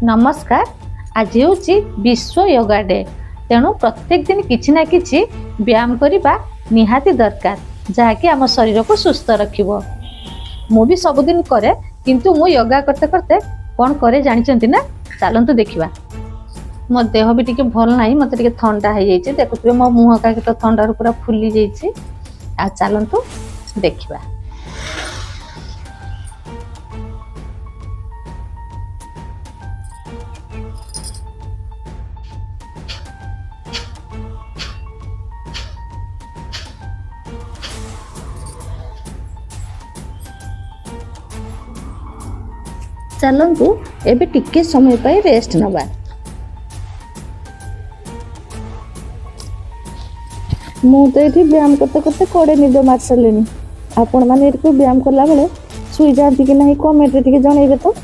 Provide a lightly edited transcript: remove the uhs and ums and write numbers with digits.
नमस्कार। आज हूँ विश्व योगा डे। तेणु प्रत्येक दिन किसी ना किसी व्यायाम करने निहाती दरकार जहाँकि आम शरीर को सुस्थ रखिबो। मु भी सबुदिन करे किंतु मु योगा करते करते कौन करे जानी ना, चलतु देखा। मो देह भी टिके भल ना, मत टे थंडा हो जाए। देखुए मो मुह का तो थंडार पूरा फुली जाइए। आ चलतु देखा। चलतु एबे टिके समय पाई रेस्ट नबा। मु तो ये व्यायाम करते करते कड़े निद मार सारे। आपण मैंने व्यायाम कला बेले शुई जाती कि ना कमेंट रे जनइबे तो।